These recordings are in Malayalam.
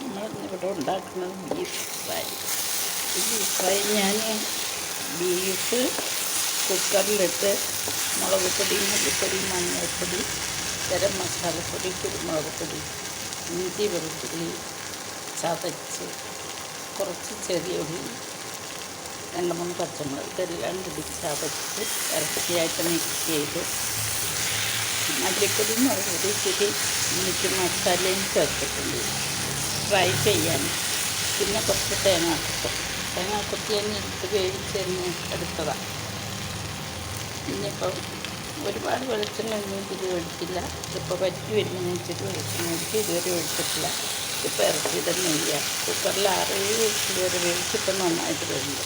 നമ്മളിന്നിവിടെ ഉണ്ടാക്കുന്നത് ബീഫ് ഫ്രൈ. ഈ ബീഫ് ഫ്രൈ ഞാൻ ബീഫ് കുക്കറിലിട്ട് മുളക് പൊടി, മല്ലിപ്പൊടി, മഞ്ഞൾപ്പൊടി, ഗരം മസാലപ്പൊടി, കുരുമുളക് പൊടി, ഇഞ്ചി വെളുത്തുള്ളി ചതച്ച്, കുറച്ച് ചെറിയ ഉള്ളി, 2-3 പച്ചമുളക് ഇതെല്ലാം കൂടി ചതച്ച് ഇറച്ചിയായിട്ട് മിക്സ് ചെയ്ത് മല്ലിപ്പൊടി, മുളക് പൊടി, ഇച്ചിരി മീറ്റ് മസാലയും ചേർത്തിട്ടുണ്ട് ഫ്രൈ ചെയ്യാൻ. പിന്നെ കുറച്ച് തേങ്ങാക്കൊത്തി തന്നെ ഇട്ട് വേവിച്ചെന്ന് എടുത്തതാണ്. ഇനിയിപ്പം ഒരുപാട് വെളിച്ചെണ്ണ ഒന്നും ഇതിൽ ഒഴിക്കില്ല. ഇതിപ്പോൾ വറ്റി വരുമ്പോൾ ഇച്ചിരി വെളിച്ചെണ്ണ ഒഴിച്ച് ഇതുവരെ ഒഴിച്ചിട്ടില്ല. ഇപ്പോൾ ഇറച്ചിയുടെ നെയ്യ കുക്കറിൽ 6 വിസിൽ വരെ വേവിച്ചിപ്പോൾ നന്നായിട്ട് വരുന്നുണ്ട്.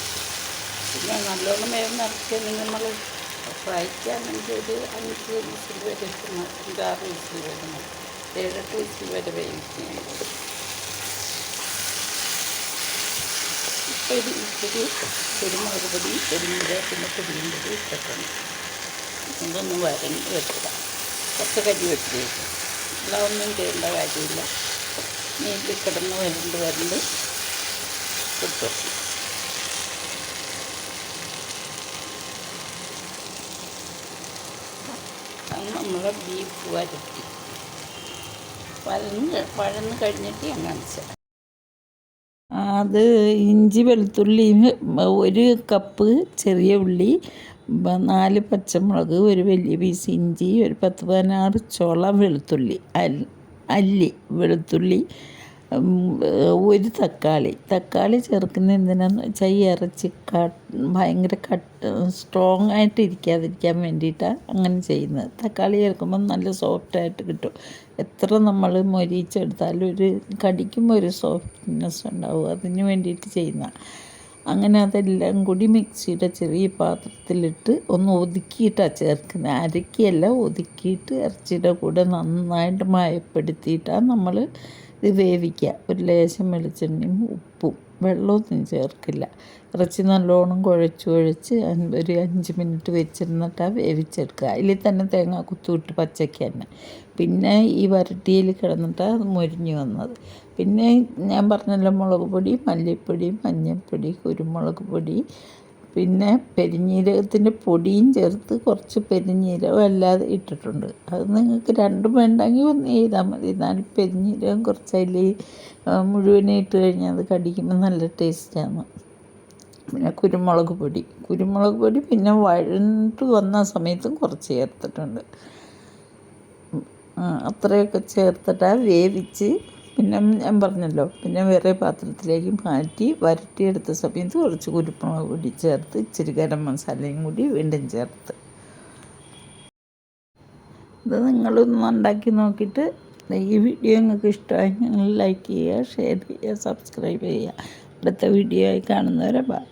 പിന്നെ നല്ലോണം വേവുന്ന ഇറച്ചിയാണെങ്കിൽ നമ്മൾ ഫ്രൈക്കാണെങ്കിൽ ഒരു 5 വിസിൽ വരെ 5-6 വിസിൽ വരുന്നത് 7-8 വിസിൽ വരെ വേവിക്കുന്നുണ്ട്. ഇപ്പോൾ ഇത് ഇച്ചിരി കുരുമുളക് പൊടി, പെരുംജീരകത്തിൻ്റെ പൊടിയും കൂടി ഇട്ടിട്ടുണ്ട്. ഇതൊന്ന് വരണ്ട് വെക്കുക. കുറച്ച് കരി വെച്ചിട്ട് എല്ലാം ഒന്നും ചെയ്യേണ്ട കാര്യമില്ല. നീട്ടി കിടന്ന് വരണ്ട് കിട്ടും. നമ്മളെ ബീഫ് വരട്ടി വഴന്ന് കഴിഞ്ഞിട്ട് ഞാൻ കാണിച്ചത്. അത് ഇഞ്ചി വെളുത്തുള്ളിയും 1 കപ്പ് ചെറിയ ഉള്ളി, 4 പച്ചമുളക്, ഒരു വലിയ പീസ് ഇഞ്ചി, ഒരു 10-16 ചുള വെളുത്തുള്ളി, അല്ലി വെളുത്തുള്ളി, 1 തക്കാളി ചേർക്കുന്ന എന്തിനാന്ന് വെച്ചാൽ ഈ ഇറച്ചി ഭയങ്കര സ്ട്രോങ് ആയിട്ട് ഇരിക്കാതിരിക്കാൻ വേണ്ടിയിട്ടാണ് അങ്ങനെ ചെയ്യുന്നത്. തക്കാളി ചേർക്കുമ്പം നല്ല സോഫ്റ്റായിട്ട് കിട്ടും. എത്ര നമ്മൾ മൊരിച്ചെടുത്താലും ഒരു കടിക്കുമ്പോൾ ഒരു സോഫ്റ്റ്നെസ് ഉണ്ടാവും. അതിന് വേണ്ടിയിട്ട് ചെയ്യുന്ന. അങ്ങനെ അതെല്ലാം കൂടി മിക്സിയുടെ ചെറിയ പാത്രത്തിലിട്ട് ഒന്ന് ഒതുക്കിയിട്ടാണ് ചേർക്കുന്നത്. അരക്കിയല്ല, ഒതുക്കിയിട്ട് ഇറച്ചിയുടെ കൂടെ നന്നായിട്ട് മയപ്പെടുത്തിയിട്ടാണ് നമ്മൾ ഇത് വേവിക്കുക. ഒരു ലേശം വെളിച്ചെണ്ണയും ഉപ്പും, വെള്ളമൊന്നും ചേർക്കില്ല. ഇറച്ചി നല്ലോണം കുഴച്ച് ഒരു 5 മിനിറ്റ് വെച്ചിരുന്നിട്ടാണ് വേവിച്ചെടുക്കുക. അതിൽ തന്നെ തേങ്ങ കുത്തുവിട്ട് പച്ചയ്ക്ക് തന്നെ. പിന്നെ ഈ വരട്ടിയിൽ കിടന്നിട്ടാണ് അത് മൊരിഞ്ഞ് വന്നത്. പിന്നെ ഞാൻ പറഞ്ഞല്ലോ, മുളക് പൊടി, മല്ലിപ്പൊടി, മഞ്ഞൾപ്പൊടി, കുരുമുളക് പൊടി, പിന്നെ പെരുംജീരകത്തിൻ്റെ പൊടിയും ചേർത്ത് കുറച്ച് പെരുംജീരകം അല്ലാതെ ഇട്ടിട്ടുണ്ട്. അത് നിങ്ങൾക്ക് 2 വേണ്ടെങ്കിൽ 1 ചെയ്താൽ മതി. എന്നാലും പെരുംജീരകം കുറച്ച് അതിൽ മുഴുവനെ ഇട്ട് കഴിഞ്ഞാൽ അത് കടിക്കുമ്പോൾ നല്ല ടേസ്റ്റാണ്. പിന്നെ കുരുമുളക് പൊടി പിന്നെ വഴണ്ട് വന്ന സമയത്തും കുറച്ച് ചേർത്തിട്ടുണ്ട്. അത്രയൊക്കെ ചേർത്തിട്ടാണ് വേവിച്ച്. പിന്നെ ഞാൻ പറഞ്ഞല്ലോ, പിന്നെ വേറെ പാത്രത്തിലേക്ക് മാറ്റി വരട്ടിയെടുത്ത സമയത്ത് കുറച്ച് കുരുമുളക് പൊടി ചേർത്ത്, ഇച്ചിരി ഗരം മസാലയും കൂടി വീണ്ടും ചേർത്ത്. ഇത് നിങ്ങളൊന്ന് ഉണ്ടാക്കി നോക്കിയിട്ട് ഈ വീഡിയോ നിങ്ങൾക്ക് ഇഷ്ടമായി നിങ്ങൾ ലൈക്ക് ചെയ്യുക, ഷെയർ ചെയ്യുക, സബ്സ്ക്രൈബ് ചെയ്യുക. അടുത്ത വീഡിയോ ആയി കാണുന്നവരെ ബൈ.